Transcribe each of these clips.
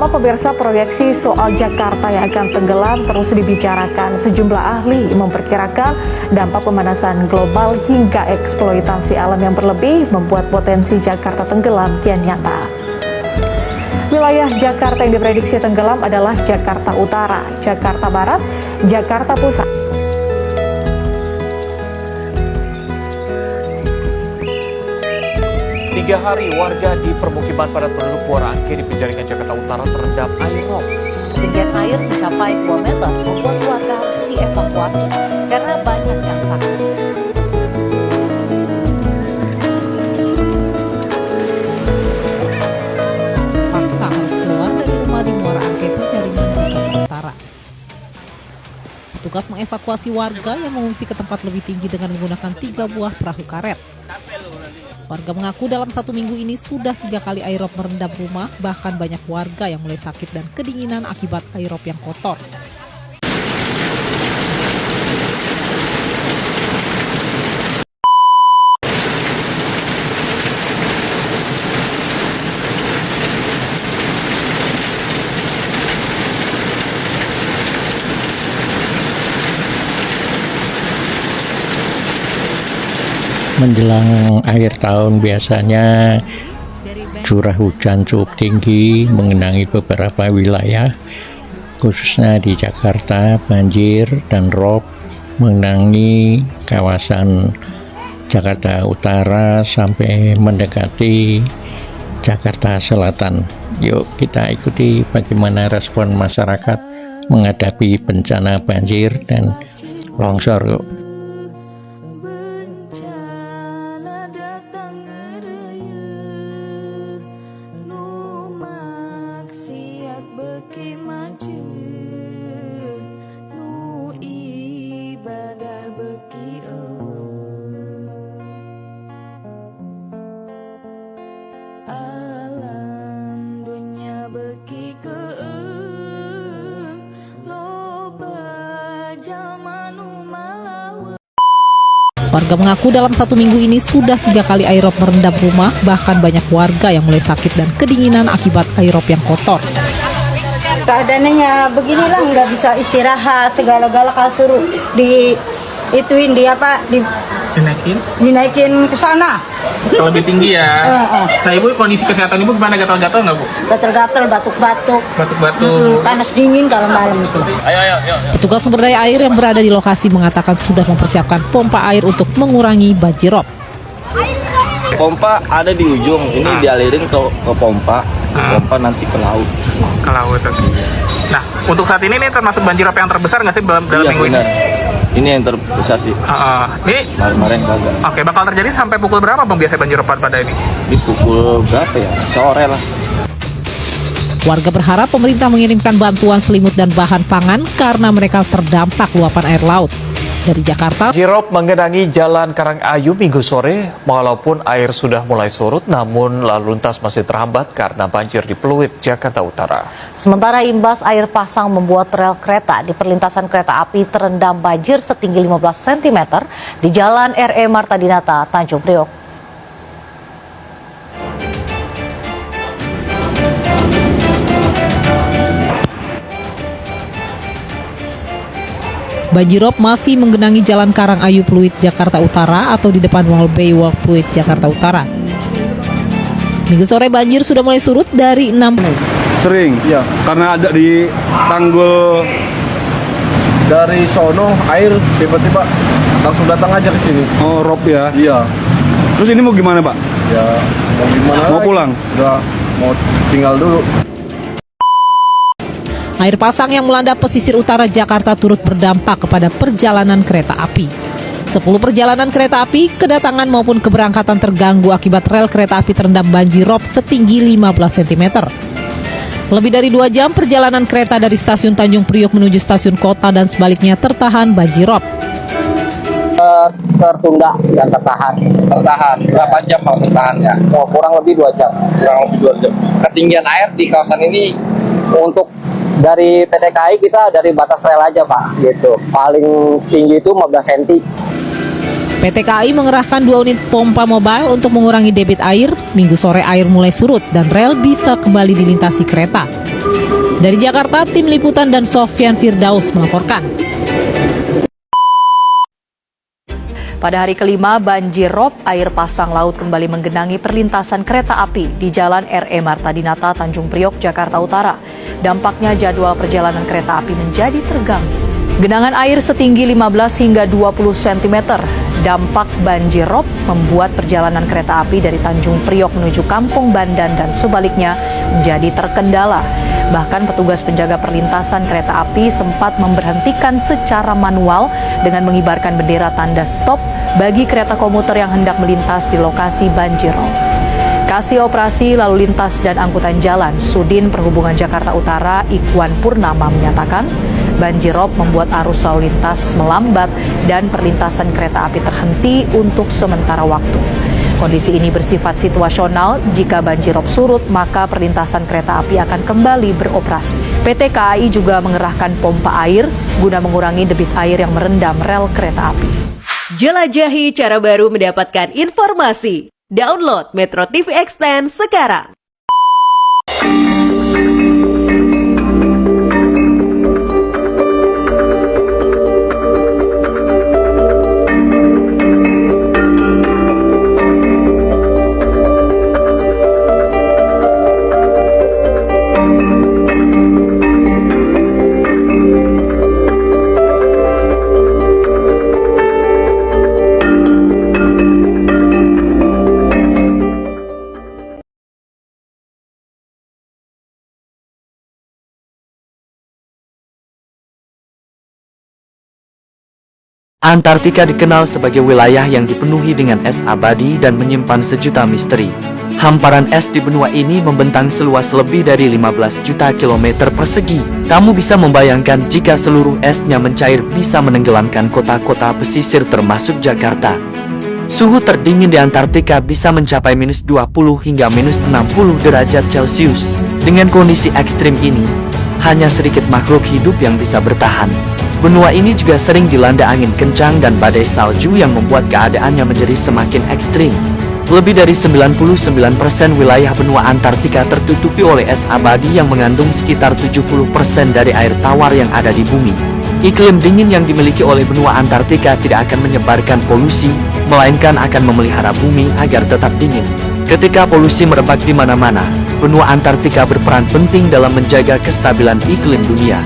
Pemirsa, proyeksi soal Jakarta yang akan tenggelam terus dibicarakan. Sejumlah ahli memperkirakan dampak pemanasan global hingga eksploitasi alam yang berlebih membuat potensi Jakarta tenggelam kian nyata. Wilayah Jakarta yang diprediksi tenggelam adalah Jakarta Utara, Jakarta Barat, Jakarta Pusat. Tiga hari warga di permukiman padat penduduk Muara Angke di penjaringan Jakarta Utara terendam air rob. Ketinggian air mencapai 2 meter membuat warga harus dievakuasi karena banyak yang sakit. Paksa harus keluar dari rumah di Muara Angke penjaringan Jakarta Utara. Petugas mengevakuasi warga yang mengungsi ke tempat lebih tinggi dengan menggunakan 3 buah perahu karet. Warga mengaku dalam 1 minggu ini sudah 3 kali airop merendam rumah, bahkan banyak warga yang mulai sakit dan kedinginan akibat airop yang kotor. Menjelang akhir tahun biasanya curah hujan cukup tinggi mengenangi beberapa wilayah, khususnya di Jakarta. Banjir dan rob mengenangi kawasan Jakarta Utara sampai mendekati Jakarta Selatan. Yuk kita ikuti bagaimana respon masyarakat menghadapi bencana banjir dan longsor. Yuk. Warga mengaku dalam 1 minggu ini sudah 3 kali airop merendam rumah, bahkan banyak warga yang mulai sakit dan kedinginan akibat airop yang kotor. Keadaannya beginilah, nggak bisa istirahat, segala-gala kasur dinaikin ke sana. Lebih tinggi ya. Nah ibu, kondisi kesehatan ibu gimana? Gatal-gatal nggak bu? Gatal-gatal, batuk-batuk. Panas dingin kalau malam itu. Ayo. Petugas sumber daya air yang berada di lokasi mengatakan sudah mempersiapkan pompa air untuk mengurangi banjirop. Pompa ada di ujung, ini dialirin ke pompa nanti ke laut. Ke laut. Nah, untuk saat ini termasuk banjirop yang terbesar nggak sih dalam minggu benar. ini? Ini yang terbesar sih. Ini kemarin kagak. Oke, bakal terjadi sampai pukul berapa bang biasanya banjirop pada ini? Di pukul berapa ya? Sore lah. Warga berharap pemerintah mengirimkan bantuan selimut dan bahan pangan karena mereka terdampak luapan air laut. Dari Jakarta, Banjirop mengenangi Jalan Karangayu Minggu sore. Walaupun air sudah mulai surut, namun lalu lintas masih terhambat karena banjir di Pluit, Jakarta Utara. sementara imbas air pasang membuat rel kereta di perlintasan kereta api terendam banjir setinggi 15 cm di Jalan RE Marta Dinata, Tanjung Priok. Banjirop masih menggenangi Jalan Karangayu Pluit, Jakarta Utara atau di depan Mall Baywalk Pluit, Jakarta Utara. Minggu sore banjir sudah mulai surut dari 6. Sering, ya, karena ada di tanggul dari sono air tiba-tiba langsung datang aja ke sini. Oh, rob ya? Iya. Terus ini mau gimana, Pak? Ya, mau gimana? Mau pulang? Udah, mau tinggal dulu. Air pasang yang melanda pesisir utara Jakarta turut berdampak kepada perjalanan kereta api. 10 perjalanan kereta api, kedatangan maupun keberangkatan terganggu akibat rel kereta api terendam banjirop setinggi 15 cm. Lebih dari 2 jam perjalanan kereta dari stasiun Tanjung Priok menuju stasiun kota dan sebaliknya tertahan banjirop. Tertunda dan tertahan. Berapa jam mau tertahannya? Kurang lebih 2 jam. Ketinggian air di kawasan ini untuk dari PT KAI kita dari batas rel aja Pak, gitu. Paling tinggi itu 15 cm. PT PT KAI mengerahkan 2 unit pompa mobile untuk mengurangi debit air. Minggu sore air mulai surut dan rel bisa kembali dilintasi kereta. Dari Jakarta, tim liputan dan Sofyan Firdaus melaporkan. Pada hari kelima banjir rob, air pasang laut kembali menggenangi perlintasan kereta api di Jalan R.E. Marta Dinata, Tanjung Priok, Jakarta Utara. Dampaknya jadwal perjalanan kereta api menjadi terganggu. Genangan air setinggi 15 hingga 20 cm. Dampak banjir rob membuat perjalanan kereta api dari Tanjung Priok menuju Kampung Bandan dan sebaliknya menjadi terkendala. Bahkan petugas penjaga perlintasan kereta api sempat memberhentikan secara manual dengan mengibarkan bendera tanda stop bagi kereta komuter yang hendak melintas di lokasi banjir rob. Kasih Operasi Lalu Lintas dan Angkutan Jalan Sudin Perhubungan Jakarta Utara Ikhwan Purnama menyatakan banjir rob membuat arus lalu lintas melambat dan perlintasan kereta api terhenti untuk sementara waktu. Kondisi ini bersifat situasional. Jika banjir rob surut, maka perlintasan kereta api akan kembali beroperasi. PT KAI juga mengerahkan pompa air guna mengurangi debit air yang merendam rel kereta api. Jelajahi cara baru mendapatkan informasi. Download Metro TV Extend sekarang. Antartika dikenal sebagai wilayah yang dipenuhi dengan es abadi dan menyimpan sejuta misteri. Hamparan es di benua ini membentang seluas lebih dari 15 juta kilometer persegi. Kamu bisa membayangkan jika seluruh esnya mencair bisa menenggelamkan kota-kota pesisir termasuk Jakarta. Suhu terdingin di Antartika bisa mencapai -20 hingga -60 derajat Celcius. Dengan kondisi ekstrim ini, hanya sedikit makhluk hidup yang bisa bertahan. Benua ini juga sering dilanda angin kencang dan badai salju yang membuat keadaannya menjadi semakin ekstrim. Lebih dari 99% wilayah benua Antartika tertutupi oleh es abadi yang mengandung sekitar 70% dari air tawar yang ada di bumi. Iklim dingin yang dimiliki oleh benua Antartika tidak akan menyebarkan polusi, melainkan akan memelihara bumi agar tetap dingin. Ketika polusi merebak di mana-mana, benua Antartika berperan penting dalam menjaga kestabilan iklim dunia.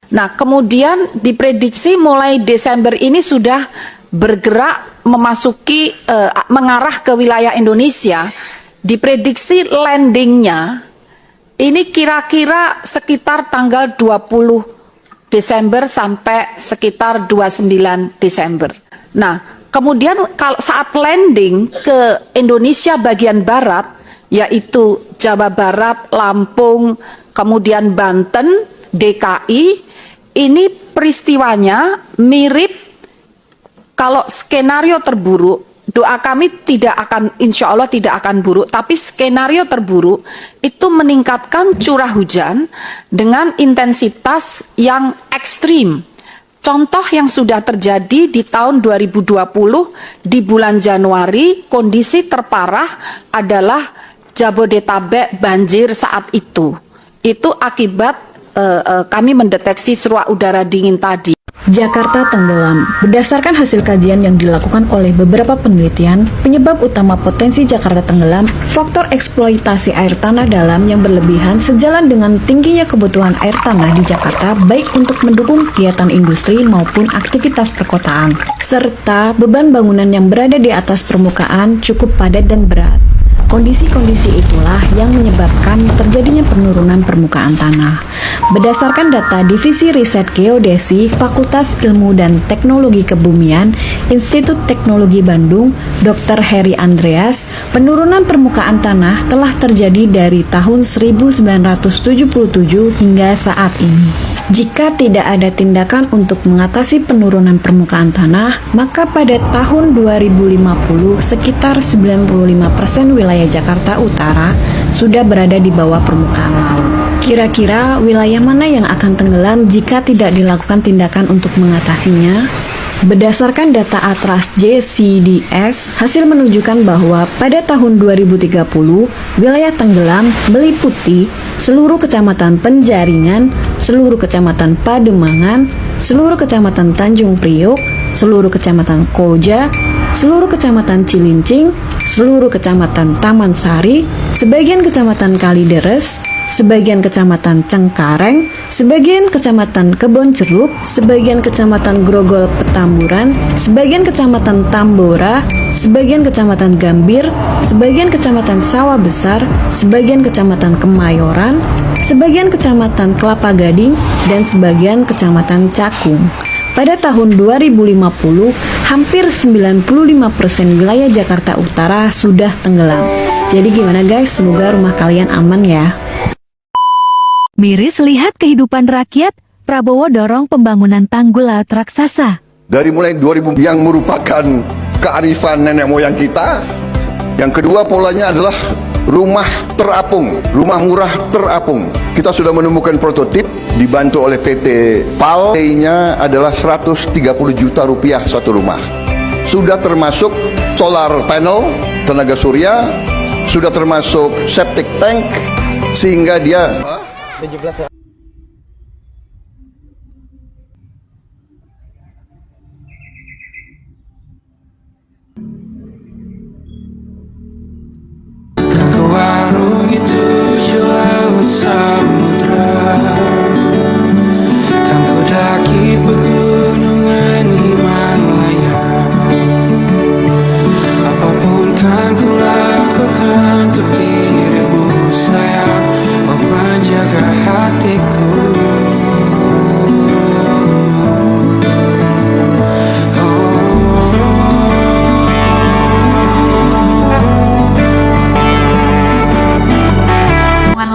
Nah, kemudian diprediksi mulai Desember ini sudah bergerak memasuki mengarah ke wilayah Indonesia. Diprediksi landingnya ini kira-kira sekitar tanggal 20 Desember sampai sekitar 29 Desember. Nah, kemudian kalau saat landing ke Indonesia bagian barat, yaitu Jawa Barat, Lampung, kemudian Banten, DKI, ini peristiwanya mirip kalau skenario terburuk, doa kami tidak akan, insya Allah tidak akan buruk, tapi skenario terburuk itu meningkatkan curah hujan dengan intensitas yang ekstrim. Contoh yang sudah terjadi di tahun 2020 di bulan Januari, kondisi terparah adalah Jabodetabek banjir saat itu. Itu akibat kami mendeteksi seruak udara dingin tadi. Jakarta tenggelam. Berdasarkan hasil kajian yang dilakukan oleh beberapa penelitian, penyebab utama potensi Jakarta tenggelam, faktor eksploitasi air tanah dalam yang berlebihan sejalan dengan tingginya kebutuhan air tanah di Jakarta baik untuk mendukung kegiatan industri maupun aktivitas perkotaan, serta beban bangunan yang berada di atas permukaan cukup padat dan berat. Kondisi-kondisi itulah yang menyebabkan terjadinya penurunan permukaan tanah. Berdasarkan data Divisi Riset Geodesi, Fakultas Ilmu dan Teknologi Kebumian, Institut Teknologi Bandung, Dr. Heri Andreas, penurunan permukaan tanah telah terjadi dari tahun 1977 hingga saat ini. Jika tidak ada tindakan untuk mengatasi penurunan permukaan tanah, maka pada tahun 2050 sekitar 95% wilayah Jakarta Utara sudah berada di bawah permukaan laut. Kira-kira wilayah mana yang akan tenggelam jika tidak dilakukan tindakan untuk mengatasinya? Berdasarkan data Atlas JCDS, hasil menunjukkan bahwa pada tahun 2030, wilayah tenggelam meliputi seluruh kecamatan Penjaringan, seluruh kecamatan Pademangan, seluruh kecamatan Tanjung Priok, seluruh kecamatan Koja, seluruh kecamatan Cilincing, seluruh kecamatan Taman Sari, sebagian kecamatan Kalideres, sebagian kecamatan Cengkareng, sebagian kecamatan Kebonceruk, sebagian kecamatan Grogol Petamburan, sebagian kecamatan Tambora, sebagian kecamatan Gambir, sebagian kecamatan Sawah Besar, sebagian kecamatan Kemayoran, sebagian kecamatan Kelapa Gading, dan sebagian kecamatan Cakung. Pada tahun 2050, hampir 95% wilayah Jakarta Utara sudah tenggelam. Jadi gimana guys, semoga rumah kalian aman ya. Miris lihat kehidupan rakyat, Prabowo dorong pembangunan tanggul laut raksasa. Dari mulai 2000 yang merupakan kearifan nenek moyang kita. Yang kedua polanya adalah rumah terapung, rumah murah terapung. Kita sudah menemukan prototip dibantu oleh PT PAL. Nilainya adalah 130 juta rupiah satu rumah. Sudah termasuk solar panel, tenaga surya, sudah termasuk septic tank, sehingga dia 17 ya. Warungi tujuh laut samudra, kan ku daki pegunungan Himalaya. Apapun kan ku lakukan untuk dirimu sayang, oh menjaga hatiku.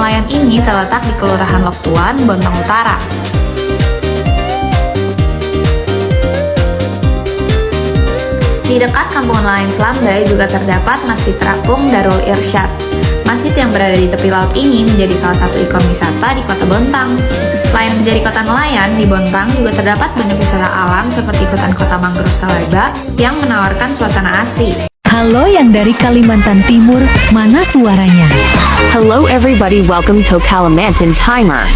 Nelayan ini terletak di Kelurahan Loktuan, Bontang Utara. Di dekat Kampung Nelayan Selambai juga terdapat Masjid Terapung Darul Irsyad. Masjid yang berada di tepi laut ini menjadi salah satu ikon wisata di Kota Bontang. Selain menjadi kota nelayan, di Bontang juga terdapat banyak wisata alam seperti hutan kota mangrove Saleba yang menawarkan suasana asri. Halo yang dari Kalimantan Timur, mana suaranya? Hello everybody, welcome to Kalimantan Timur.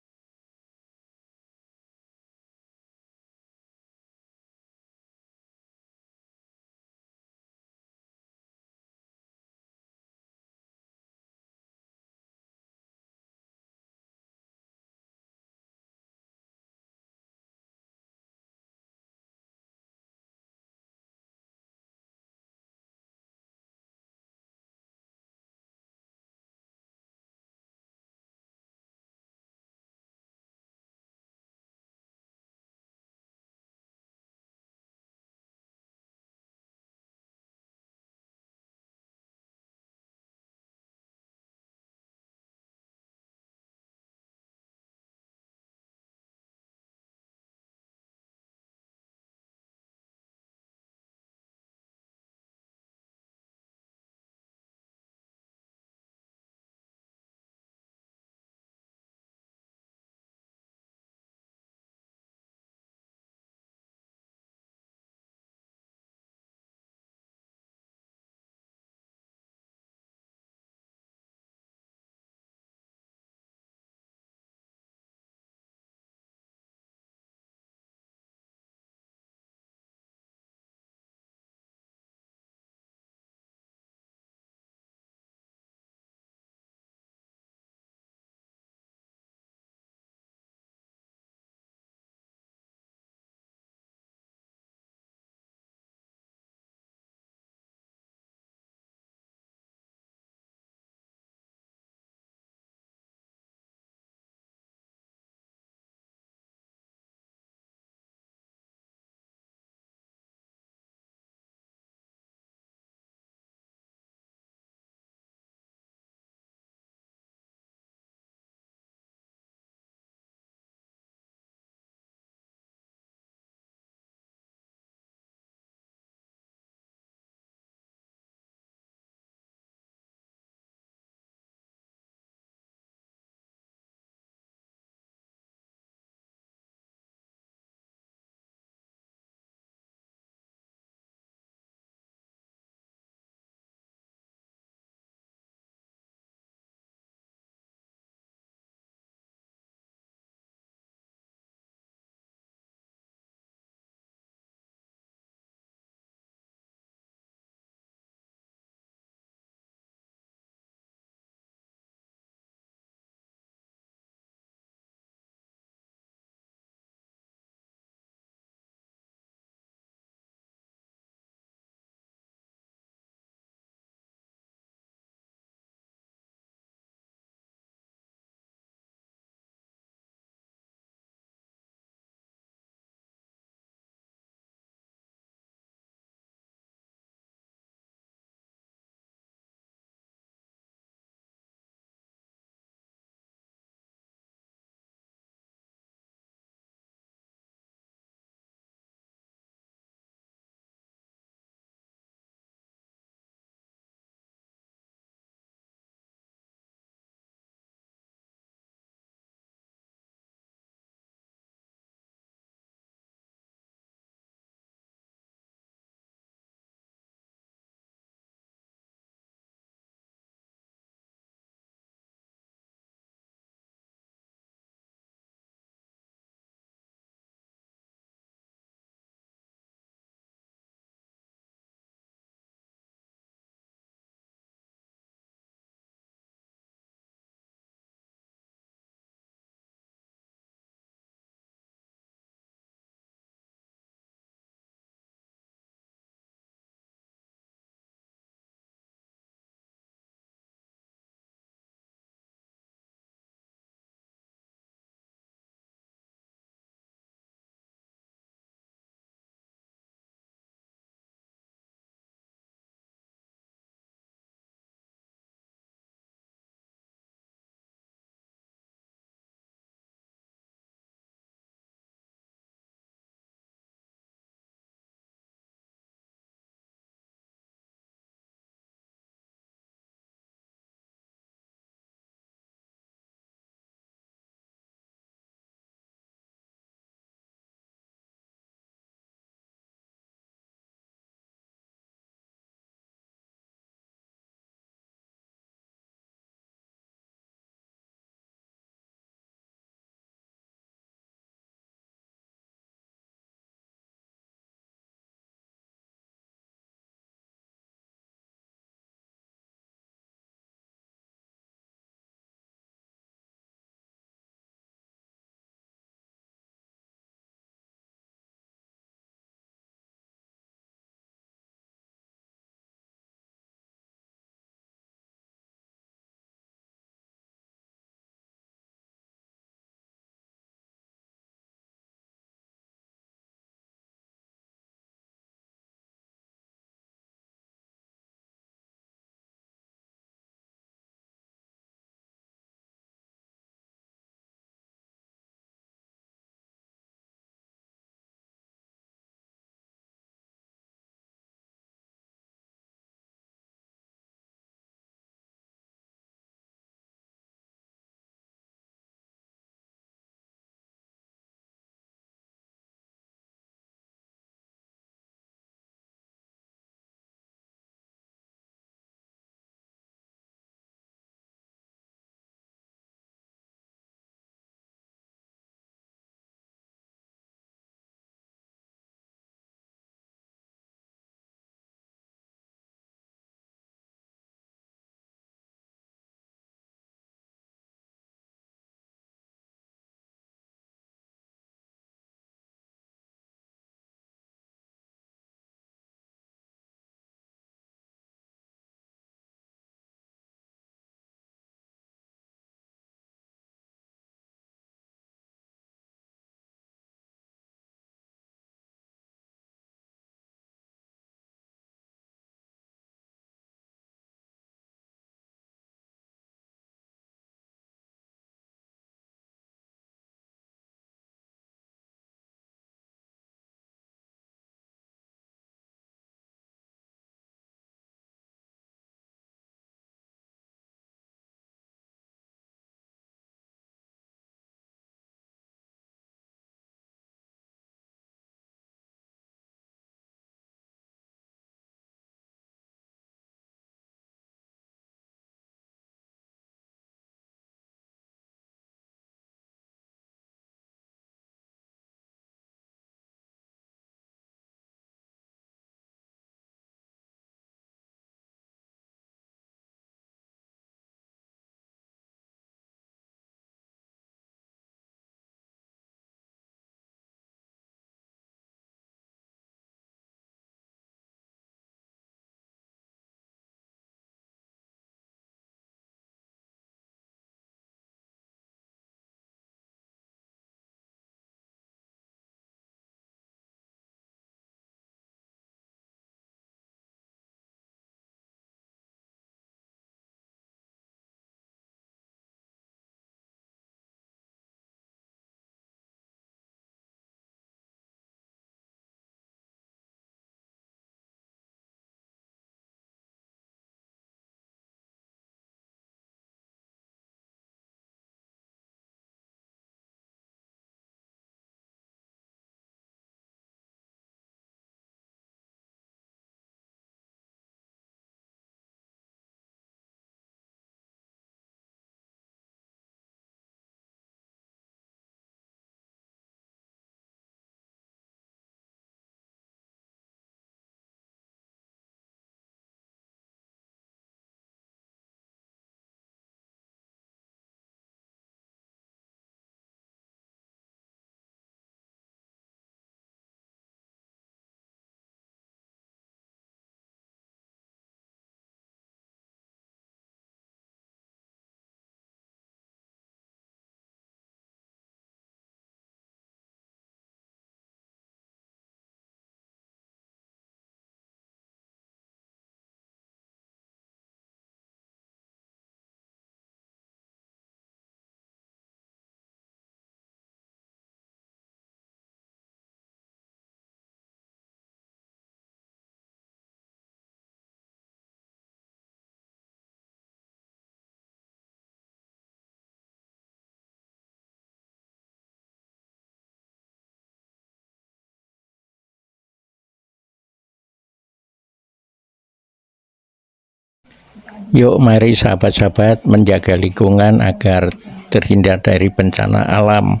Yuk mari sahabat-sahabat menjaga lingkungan agar terhindar dari bencana alam,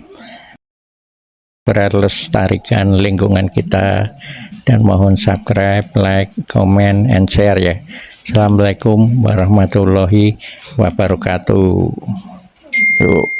melestarikan lingkungan kita, dan mohon subscribe, like, comment, and share ya. Assalamualaikum warahmatullahi wabarakatuh. Yuk.